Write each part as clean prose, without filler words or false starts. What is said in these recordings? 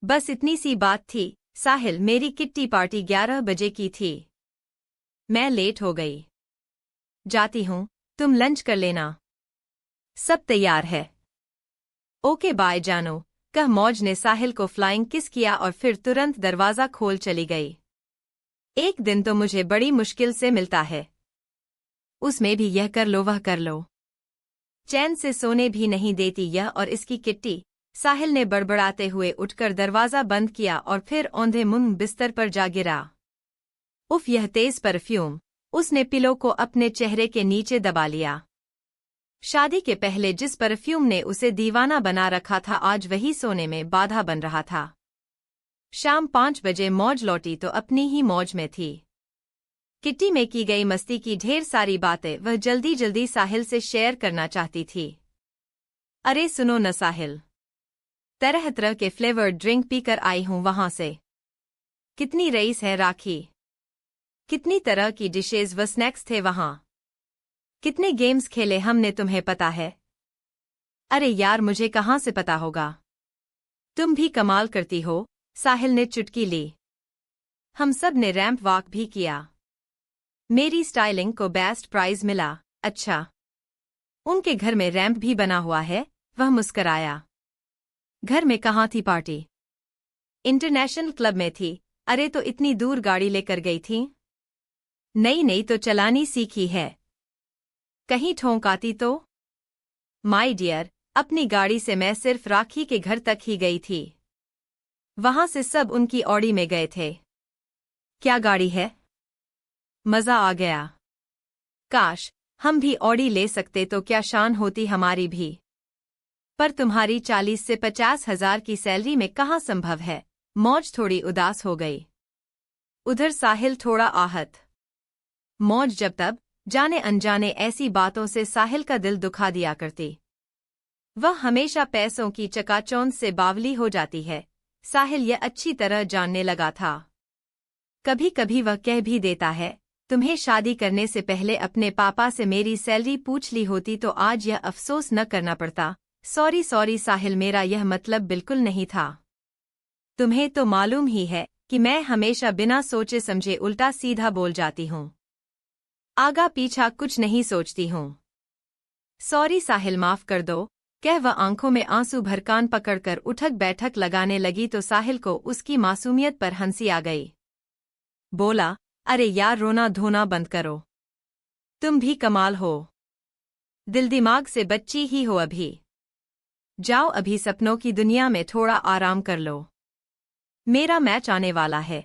बस इतनी सी बात थी। साहिल, मेरी किट्टी पार्टी 11 बजे की थी। मैं लेट हो गई। जाती हूँ, तुम लंच कर लेना। सब तैयार है। ओके बाय जानो, कह मौज ने साहिल को फ्लाइंग किस किया और फिर तुरंत दरवाजा खोल चली गई। एक दिन तो मुझे बड़ी मुश्किल से मिलता है, उसमें भी यह कर लो वह कर लो, चैन से सोने भी नहीं देती यह और इसकी किट्टी। साहिल ने बड़बड़ाते हुए उठकर दरवाजा बंद किया और फिर औंधे मुंह बिस्तर पर जा गिरा। उफ, यह तेज परफ्यूम। उसने पिलो को अपने चेहरे के नीचे दबा लिया। शादी के पहले जिस परफ्यूम ने उसे दीवाना बना रखा था, आज वही सोने में बाधा बन रहा था। शाम 5 बजे मौज लौटी तो अपनी ही मौज में थी। किट्टी में की गई मस्ती की ढेर सारी बातें वह जल्दी जल्दी साहिल से शेयर करना चाहती थी। अरे सुनो न साहिल, तरह तरह के फ्लेवर्ड ड्रिंक पीकर आई हूं वहां से। कितनी रईस है राखी, कितनी तरह की डिशेज व स्नैक्स थे वहां, कितने गेम्स खेले हमने, तुम्हें पता है? अरे यार, मुझे कहाँ से पता होगा। तुम भी कमाल करती हो। साहिल ने चुटकी ली। हम सब ने रैंप वॉक भी किया। मेरी स्टाइलिंग को बेस्ट प्राइज मिला। अच्छा, उनके घर में रैंप भी बना हुआ है? वह मुस्कराया। घर में कहाँ थी पार्टी? इंटरनेशनल क्लब में थी। अरे तो इतनी दूर गाड़ी लेकर गई थी? नहीं तो चलानी सीखी है। कहीं ठोंक आती तो? माय डियर, अपनी गाड़ी से मैं सिर्फ राखी के घर तक ही गई थी। वहां से सब उनकी ऑडी में गए थे। क्या गाड़ी है? मजा आ गया। काश हम भी ऑडी ले सकते तो क्या शान होती हमारी भी। पर तुम्हारी 40 से 50 हजार की सैलरी में कहाँ संभव है। मौज थोड़ी उदास हो गई। उधर साहिल थोड़ा आहत। मौज जब तब जाने अनजाने ऐसी बातों से साहिल का दिल दुखा दिया करती। वह हमेशा पैसों की चकाचौंध से बावली हो जाती है। साहिल यह अच्छी तरह जानने लगा था। कभी कभी वह कह भी देता है, तुम्हें शादी करने से पहले अपने पापा से मेरी सैलरी पूछ ली होती तो आज यह अफसोस न करना पड़ता। सॉरी साहिल, मेरा यह मतलब बिल्कुल नहीं था। तुम्हें तो मालूम ही है कि मैं हमेशा बिना सोचे समझे उल्टा सीधा बोल जाती हूँ। आगा पीछा कुछ नहीं सोचती हूँ। सॉरी साहिल, माफ कर दो, कह वह आंखों में आंसू भर कान पकड़कर उठक बैठक लगाने लगी तो साहिल को उसकी मासूमियत पर हंसी आ गई। बोला, अरे यार, रोना धोना बंद करो। तुम भी कमाल हो। दिल दिमाग से बच्ची ही हो अभी। जाओ अभी सपनों की दुनिया में थोड़ा आराम कर लो। मेरा मैच आने वाला है।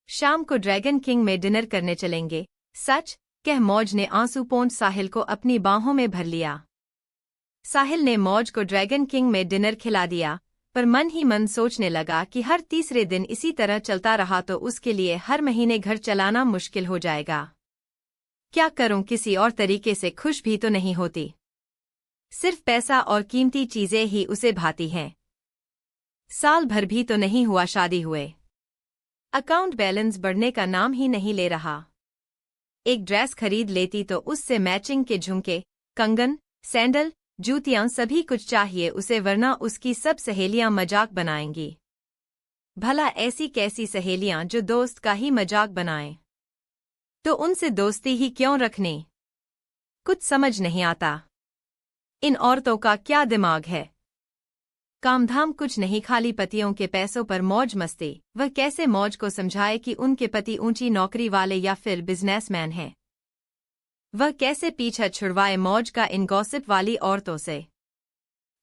शाम को ड्रैगन किंग में डिनर करने चलेंगे। सच? कह मौज ने आंसू पोंछ साहिल को अपनी बाहों में भर लिया। साहिल ने मौज को ड्रैगन किंग में डिनर खिला दिया, पर मन ही मन सोचने लगा कि हर तीसरे दिन इसी तरह चलता रहा तो उसके लिए हर महीने घर चलाना मुश्किल हो जाएगा। क्या करूं, किसी और तरीके से खुश भी तो नहीं होती। सिर्फ पैसा और कीमती चीजें ही उसे भाती हैं। साल भर भी तो नहीं हुआ शादी हुए। अकाउंट बैलेंस बढ़ने का नाम ही नहीं ले रहा। एक ड्रेस खरीद लेती तो उससे मैचिंग के झुमके, कंगन, सैंडल, जूतियां सभी कुछ चाहिए उसे, वरना उसकी सब सहेलियां मजाक बनाएंगी। भला ऐसी कैसी सहेलियां जो दोस्त का ही मजाक बनाएं? तो उनसे दोस्ती ही क्यों रखनी? कुछ समझ नहीं आता। इन औरतों का क्या दिमाग है। कामधाम कुछ नहीं, खाली पतियों के पैसों पर मौज मस्ती। वह कैसे मौज को समझाए कि उनके पति ऊंची नौकरी वाले या फिर बिजनेसमैन हैं। वह कैसे पीछा छुड़वाए मौज का इन गॉसिप वाली औरतों से।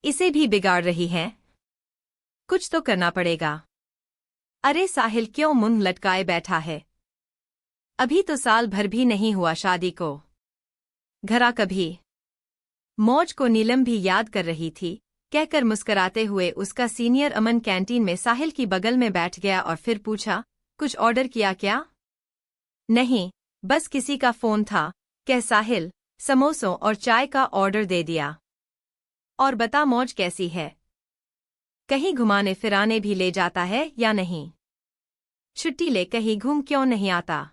इसे भी बिगाड़ रही हैं। कुछ तो करना पड़ेगा। अरे साहिल, क्यों मुंह लटकाए बैठा है? अभी तो साल भर भी नहीं हुआ शादी को। घरा कभी। मौज को नीलम भी याद कर रही थी। कहकर मुस्कराते हुए उसका सीनियर अमन कैंटीन में साहिल की बगल में बैठ गया और फिर पूछा, कुछ ऑर्डर किया क्या? नहीं, बस किसी का फोन था। कह साहिल, समोसों और चाय का ऑर्डर दे दिया। और बता मौज कैसी है? कहीं घुमाने फिराने भी ले जाता है या नहीं? छुट्टी ले कहीं घूम क्यों नहीं आता?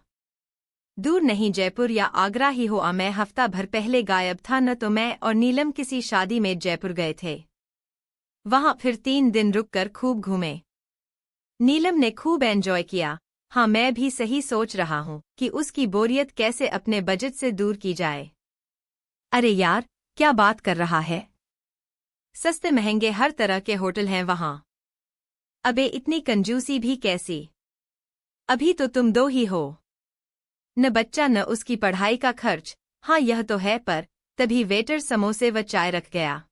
दूर नहीं, जयपुर या आगरा ही हो। मैं हफ्ता भर पहले गायब था, न तो मैं और नीलम किसी शादी में जयपुर गए थे। वहां फिर 3 दिन रुककर खूब घूमे। नीलम ने खूब एंजॉय किया। हाँ, मैं भी सही सोच रहा हूँ कि उसकी बोरियत कैसे अपने बजट से दूर की जाए। अरे यार, क्या बात कर रहा है? सस्ते महंगे हर तरह के होटल हैं वहाँ। अबे इतनी कंजूसी भी कैसी? अभी तो तुम दो ही हो। न बच्चा न उसकी पढ़ाई का खर्च। हाँ यह तो है, पर तभी वेटर समोसे व चाय रख गया।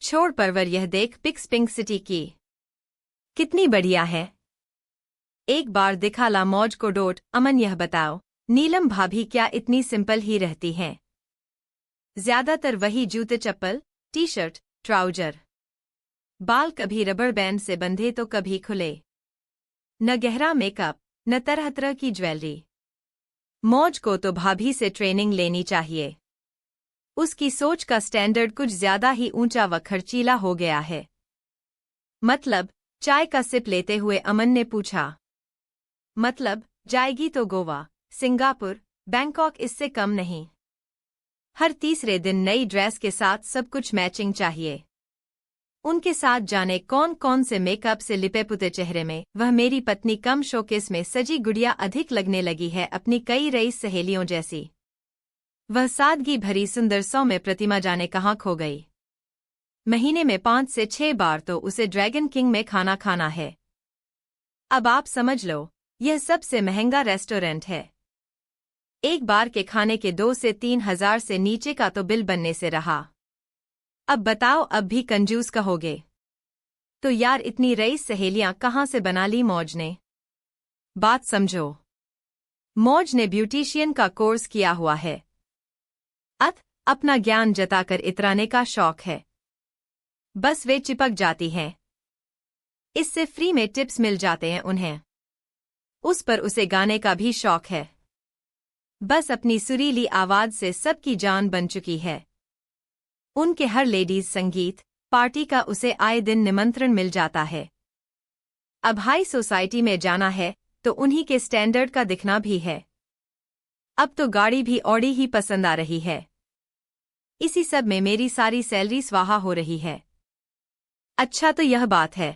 छोड़ परवर, यह देख पिक्स पिंक सिटी की कितनी बढ़िया है। एक बार दिखा ला मौज को डोट। अमन यह बताओ, नीलम भाभी क्या इतनी सिंपल ही रहती हैं? ज्यादातर वही जूते चप्पल, टी शर्ट, ट्राउजर। बाल कभी रबर बैंड से बंधे तो कभी खुले। न गहरा मेकअप, न तरह तरह की ज्वेलरी। मौज को तो भाभी से ट्रेनिंग लेनी चाहिए। उसकी सोच का स्टैंडर्ड कुछ ज्यादा ही ऊंचा व खर्चीला हो गया है। मतलब? चाय का सिप लेते हुए अमन ने पूछा। मतलब, जाएगी तो गोवा, सिंगापुर, बैंकॉक, इससे कम नहीं। हर तीसरे दिन नई ड्रेस के साथ सब कुछ मैचिंग चाहिए। उनके साथ जाने कौन कौन से मेकअप से लिपे पुते चेहरे में वह मेरी पत्नी कम शोकेस में सजी गुड़िया अधिक लगने लगी है अपनी कई रईस सहेलियों जैसी। वह सादगी भरी सुंदर सौ में प्रतिमा जाने कहाँ खो गई। महीने में 5 से 6 बार तो उसे ड्रैगन किंग में खाना खाना है। अब आप समझ लो, यह सबसे महंगा रेस्टोरेंट है। एक बार के खाने के 2 से 3 हजार से नीचे का तो बिल बनने से रहा। अब बताओ, अब भी कंजूस कहोगे? तो यार इतनी रईस सहेलियां कहाँ से बना ली मौज ने? बात समझो। मौज ने ब्यूटिशियन का कोर्स किया हुआ है। अपना ज्ञान जताकर इतराने का शौक है। बस वे चिपक जाती हैं। इससे फ्री में टिप्स मिल जाते हैं उन्हें। उस पर उसे गाने का भी शौक है। बस अपनी सुरीली आवाज से सबकी जान बन चुकी है। उनके हर लेडीज संगीत पार्टी का उसे आए दिन निमंत्रण मिल जाता है। अब हाई सोसाइटी में जाना है तो उन्हीं के स्टैंडर्ड का दिखना भी है। अब तो गाड़ी भी ऑडी ही पसंद आ रही है। इसी सब में मेरी सारी सैलरी स्वाहा हो रही है। अच्छा तो यह बात है।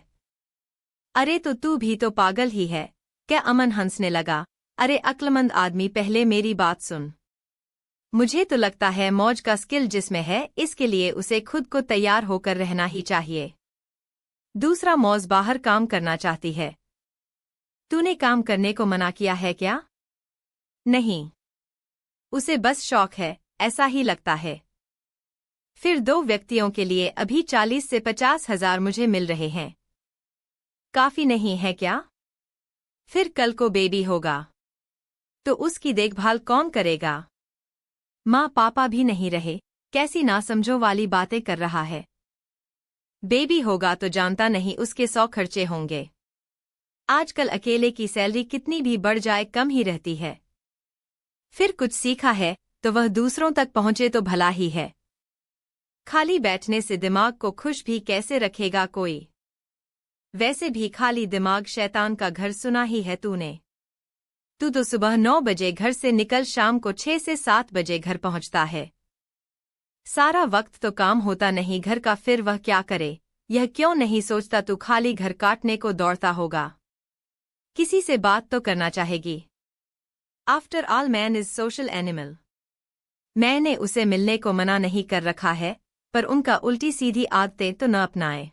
अरे तो तू भी तो पागल ही है क्या? अमन हंसने लगा। अरे अक्लमंद आदमी, पहले मेरी बात सुन। मुझे तो लगता है मौज का स्किल जिसमें है, इसके लिए उसे खुद को तैयार होकर रहना ही चाहिए। दूसरा, मौज बाहर काम करना चाहती है। तूने काम करने को मना किया है क्या? नहीं, उसे बस शौक है, ऐसा ही लगता है। फिर 2 व्यक्तियों के लिए अभी 40 से 50 हजार मुझे मिल रहे हैं। काफी नहीं है क्या? फिर कल को बेबी होगा तो उसकी देखभाल कौन करेगा? माँ पापा भी नहीं रहे, कैसी नासमझों वाली बातें कर रहा है। बेबी होगा तो जानता नहीं उसके 100 खर्चे होंगे। आजकल अकेले की सैलरी कितनी भी बढ़ जाए कम ही रहती है। फिर कुछ सीखा है तो वह दूसरों तक पहुंचे तो भला ही है। खाली बैठने से दिमाग को खुश भी कैसे रखेगा कोई? वैसे भी खाली दिमाग शैतान का घर सुना ही है तूने। तू तो सुबह 9 बजे घर से निकल शाम को 6 से 7 बजे घर पहुंचता है। सारा वक्त तो काम होता नहीं घर का, फिर वह क्या करे? यह क्यों नहीं सोचता तू खाली घर काटने को दौड़ता होगा? किसी से बात तो करना चाहेगी। After all man is social animal. मैंने उसे मिलने को मना नहीं कर रखा है, पर उनका उल्टी सीधी आदतें तो न अपनाए।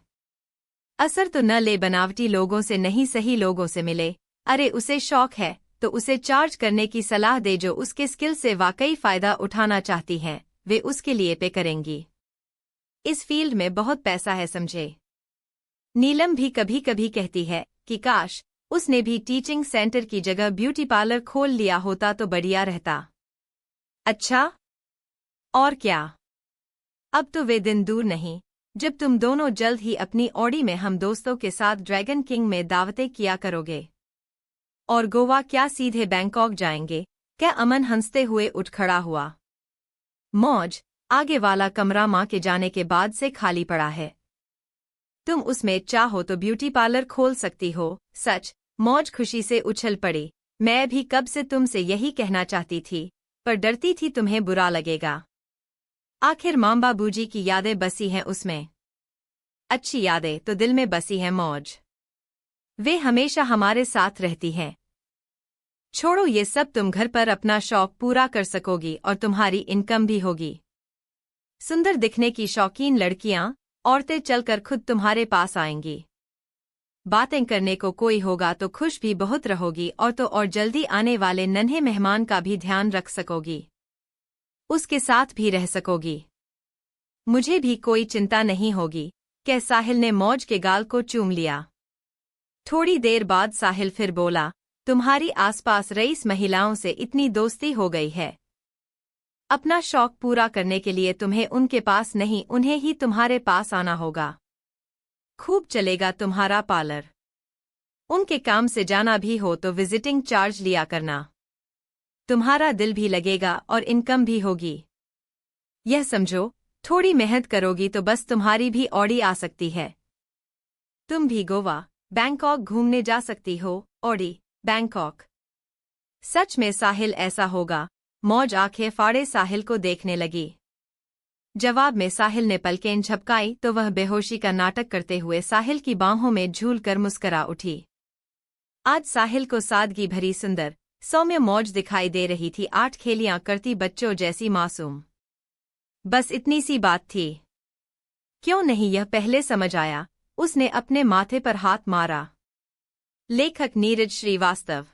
असर तो न ले, बनावटी लोगों से नहीं सही लोगों से मिले। अरे उसे शौक है तो उसे चार्ज करने की सलाह दे। जो उसके स्किल से वाकई फायदा उठाना चाहती हैं वे उसके लिए पे करेंगी। इस फील्ड में बहुत पैसा है समझे। नीलम भी कभी कभी कहती है कि काश उसने भी टीचिंग सेंटर की जगह ब्यूटी पार्लर खोल लिया होता तो बढ़िया रहता। अच्छा, और क्या? अब तो वे दिन दूर नहीं जब तुम दोनों जल्द ही अपनी ऑडी में हम दोस्तों के साथ ड्रैगन किंग में दावतें किया करोगे। और गोवा क्या, सीधे बैंकॉक जाएंगे क्या? अमन हंसते हुए उठ खड़ा हुआ। मौज, आगे वाला कमरा माँ के जाने के बाद से खाली पड़ा है। तुम उसमें चाहो तो ब्यूटी पार्लर खोल सकती हो। सच? मौज खुशी से उछल पड़ी। मैं भी कब से तुमसे यही कहना चाहती थी, पर डरती थी तुम्हें बुरा लगेगा। आखिर माँ बाबूजी की यादें बसी हैं उसमें। अच्छी यादें तो दिल में बसी हैं मौज। वे हमेशा हमारे साथ रहती हैं। छोड़ो ये सब, तुम घर पर अपना शौक पूरा कर सकोगी और तुम्हारी इनकम भी होगी। सुंदर दिखने की शौकीन लड़कियां, औरतें चलकर खुद तुम्हारे पास आएंगी। बातें करने को कोई होगा तो खुश भी बहुत रहोगी और जल्दी आने वाले नन्हे मेहमान का भी ध्यान रख सकोगी, उसके साथ भी रह सकोगी। मुझे भी कोई चिंता नहीं होगी, कह साहिल ने मौज के गाल को चूम लिया। थोड़ी देर बाद साहिल फिर बोला, तुम्हारी आसपास रईस महिलाओं से इतनी दोस्ती हो गई है। अपना शौक पूरा करने के लिए तुम्हें उनके पास नहीं, उन्हें ही तुम्हारे पास आना होगा। खूब चलेगा तुम्हारा पार्लर। उनके काम से जाना भी हो तो विजिटिंग चार्ज लिया करना। तुम्हारा दिल भी लगेगा और इनकम भी होगी। यह समझो, थोड़ी मेहनत करोगी तो बस तुम्हारी भी ऑडी आ सकती है। तुम भी गोवा, बैंकॉक घूमने जा सकती हो। Audi, Bangkok? सच में साहिल ऐसा होगा? मौज आंखें फाड़े साहिल को देखने लगी। जवाब में साहिल ने पलकें झपकाई तो वह बेहोशी का नाटक करते हुए साहिल की बाहों में झूलकर मुस्करा उठी। आज साहिल को सादगी भरी सुंदर सौम्य मौज दिखाई दे रही थी, 8 खेलियां करती बच्चों जैसी मासूम। बस इतनी सी बात थी। क्यों नहीं यह पहले समझ आया? उसने अपने माथे पर हाथ मारा। लेखक नीरज श्रीवास्तव।